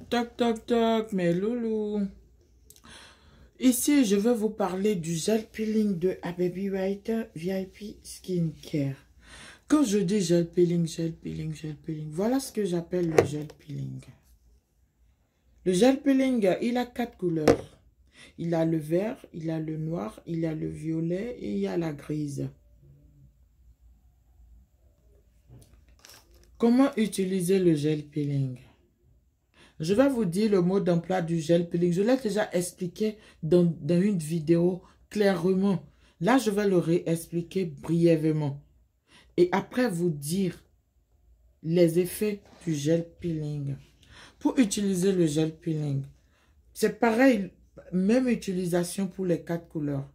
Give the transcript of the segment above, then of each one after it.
Toc, toc, toc, mes loulous. Ici, je vais vous parler du gel peeling de Baby White VIP Skincare. Quand je dis gel peeling, voilà ce que j'appelle le gel peeling. Le gel peeling, il a 4 couleurs. Il a le vert, il a le noir, il a le violet et il y a la grise. Comment utiliser le gel peeling? Je vais vous dire le mot d'emploi du gel peeling. Je l'ai déjà expliqué dans une vidéo clairement. Là, je vais le réexpliquer brièvement. Et après, vous dire les effets du gel peeling. Pour utiliser le gel peeling, c'est pareil, même utilisation pour les 4 couleurs.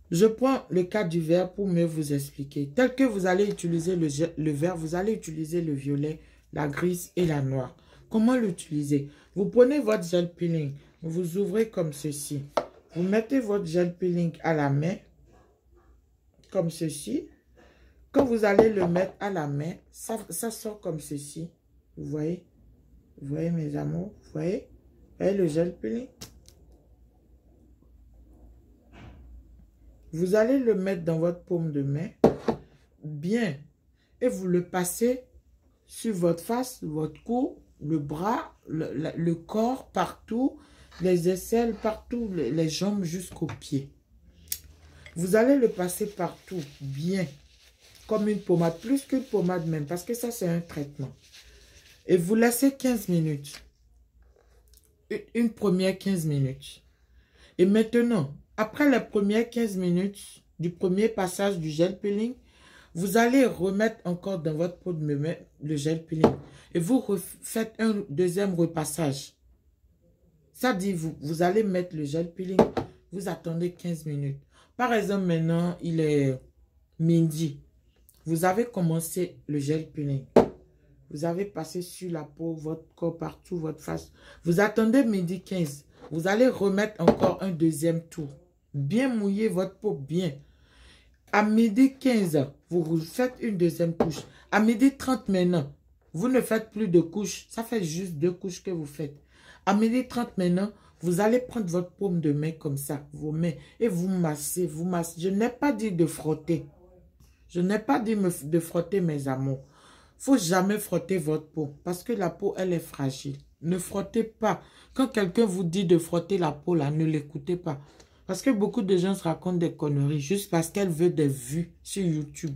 Je prends le cas du vert pour mieux vous expliquer. Tel que vous allez utiliser le vert, vous allez utiliser le violet, la grise et la noire. Comment l'utiliser? Vous prenez votre gel peeling, vous ouvrez comme ceci. Vous mettez votre gel peeling à la main, comme ceci. Quand vous allez le mettre à la main, ça sort comme ceci. Vous voyez? Vous voyez mes amours? Vous voyez? Vous voyez le gel peeling? Vous allez le mettre dans votre paume de main, bien, et vous le passez sur votre face, votre cou, le bras, le corps, partout, les aisselles, partout, les jambes jusqu'aux pieds. Vous allez le passer partout, bien, comme une pommade, plus qu'une pommade même, parce que ça c'est un traitement. Et vous laissez 15 minutes, une première 15 minutes. Et maintenant, après les premières 15 minutes du premier passage du gel peeling, vous allez remettre encore dans votre peau de main le gel peeling. Et vous faites un deuxième repassage. Ça dit, vous allez mettre le gel peeling, vous attendez 15 minutes. Par exemple, maintenant, il est midi. Vous avez commencé le gel peeling. Vous avez passé sur la peau, votre corps, partout, votre face. Vous attendez midi 15. Vous allez remettre encore un deuxième tour. Bien mouiller votre peau, bien. À midi 15, vous faites une deuxième couche. À midi 30 maintenant, vous ne faites plus de couches. Ça fait juste 2 couches que vous faites. À midi 30 maintenant, vous allez prendre votre paume de main comme ça, vos mains, et vous massez, vous massez. Je n'ai pas dit de frotter. Je n'ai pas dit de frotter, mes amours. Il ne faut jamais frotter votre peau parce que la peau, elle est fragile. Ne frottez pas. Quand quelqu'un vous dit de frotter la peau, là, ne l'écoutez pas. Parce que beaucoup de gens se racontent des conneries juste parce qu'elle veut des vues sur YouTube.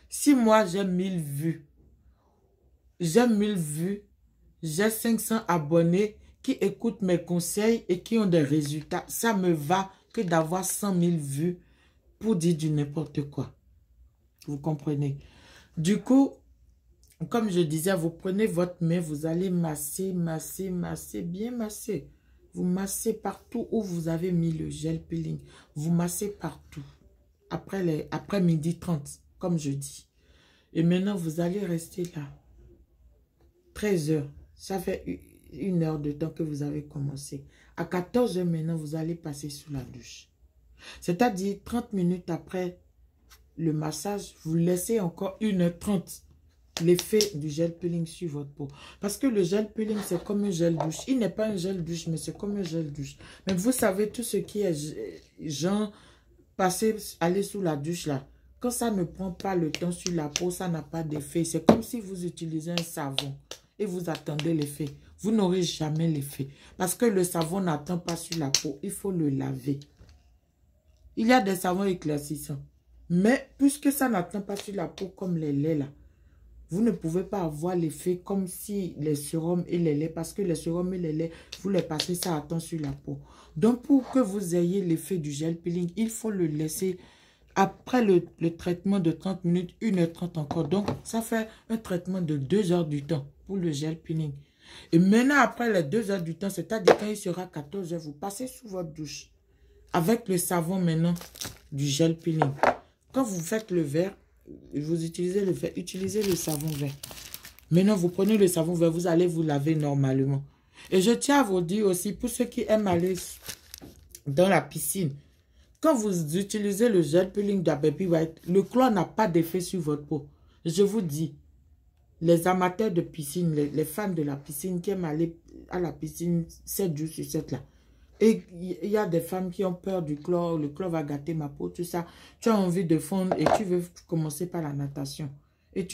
Si moi, j'ai 1000 vues, j'ai 500 abonnés qui écoutent mes conseils et qui ont des résultats, ça me va que d'avoir 100 000 vues pour dire du n'importe quoi. Vous comprenez? Du coup, comme je disais, vous prenez votre main, vous allez masser, masser, masser, bien masser. Vous massez partout où vous avez mis le gel peeling. Vous massez partout. Après midi 30, comme je dis. Et maintenant, vous allez rester là. 13 heures. Ça fait 1 heure de temps que vous avez commencé. À 14 heures maintenant, vous allez passer sous la douche. C'est-à-dire 30 minutes après le massage, vous laissez encore 1h30. L'effet du gel peeling sur votre peau. Parce que le gel peeling, c'est comme un gel douche. Il n'est pas un gel douche, mais c'est comme un gel douche. Mais vous savez, tout ce qui est genre, aller sous la douche là, quand ça ne prend pas le temps sur la peau, ça n'a pas d'effet. C'est comme si vous utilisez un savon et vous attendez l'effet. Vous n'aurez jamais l'effet. Parce que le savon n'attend pas sur la peau. Il faut le laver. Il y a des savons éclaircissants. Mais puisque ça n'attend pas sur la peau comme les laits là, vous ne pouvez pas avoir l'effet comme si les sérums et les laits, parce que les sérums et les laits, vous les passez, ça attend sur la peau. Donc, pour que vous ayez l'effet du gel peeling, il faut le laisser après le traitement de 30 minutes, 1h30 encore. Donc, ça fait un traitement de 2 heures du temps pour le gel peeling. Et maintenant, après les 2 heures du temps, c'est-à-dire quand il sera 14 heures, vous passez sous votre douche avec le savon maintenant du gel peeling. Quand vous faites le verre, vous utilisez le vert, utilisez le savon vert. Maintenant, vous prenez le savon vert, vous allez vous laver normalement. Et je tiens à vous dire aussi, pour ceux qui aiment aller dans la piscine, quand vous utilisez le gel peeling de Baby White, le chlore n'a pas d'effet sur votre peau. Je vous dis, les amateurs de piscine, les fans de la piscine qui aiment aller à la piscine 7 jours sur 7 là. Et il y a des femmes qui ont peur du chlore, le chlore va gâter ma peau, tout ça. Tu as envie de fondre et tu veux commencer par la natation. Et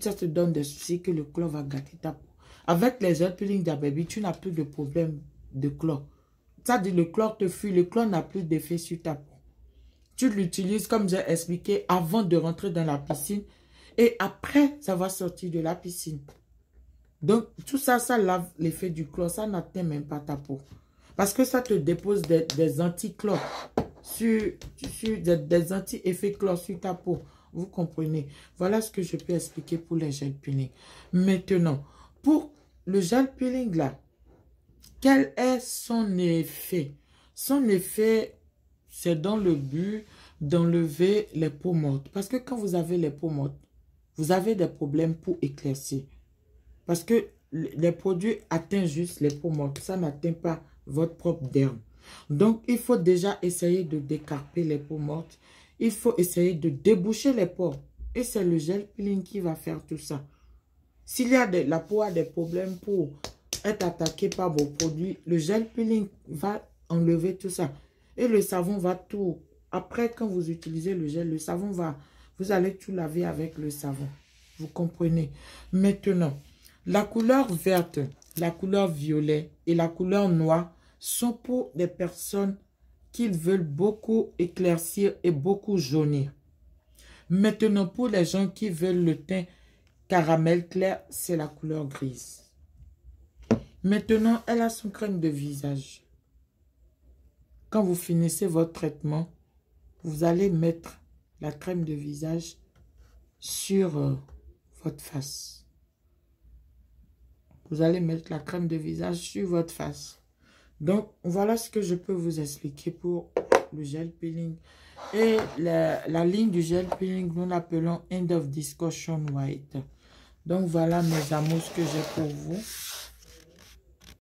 ça te donne des soucis que le chlore va gâter ta peau. Avec les gel peeling d'Ababy, tu n'as plus de problème de chlore. Ça dit le chlore te fuit, le chlore n'a plus d'effet sur ta peau. Tu l'utilises comme j'ai expliqué avant de rentrer dans la piscine. Et après, ça va sortir de la piscine. Donc, tout ça, ça lave l'effet du chlore. Ça n'atteint même pas ta peau. Parce que ça te dépose des anti-chlore. Des anti-effets chlore sur ta peau. Vous comprenez? Voilà ce que je peux expliquer pour les gel peeling. Maintenant, pour le gel peeling là, quel est son effet? Son effet, c'est dans le but d'enlever les peaux mortes. Parce que quand vous avez les peaux mortes, vous avez des problèmes pour éclaircir. Parce que les produits atteignent juste les peaux mortes. Ça n'atteint pas votre propre derme. Donc, il faut déjà essayer de décarper les peaux mortes. Il faut essayer de déboucher les pores. Et c'est le gel peeling qui va faire tout ça. S'il y a la peau a des problèmes pour être attaquée par vos produits, le gel peeling va enlever tout ça. Et le savon va tout... Après, quand vous utilisez le gel, le savon va... Vous allez tout laver avec le savon. Vous comprenez? Maintenant, la couleur verte, la couleur violet et la couleur noire sont pour des personnes qui veulent beaucoup éclaircir et beaucoup jaunir. Maintenant, pour les gens qui veulent le teint caramel clair, c'est la couleur grise. Maintenant, elle a son crème de visage. Quand vous finissez votre traitement, vous allez mettre la crème de visage sur votre face. Vous allez mettre la crème de visage sur votre face. Donc, voilà ce que je peux vous expliquer pour le gel peeling. Et la ligne du gel peeling, nous l'appelons End of Discussion White. Donc, voilà mes amours, ce que j'ai pour vous.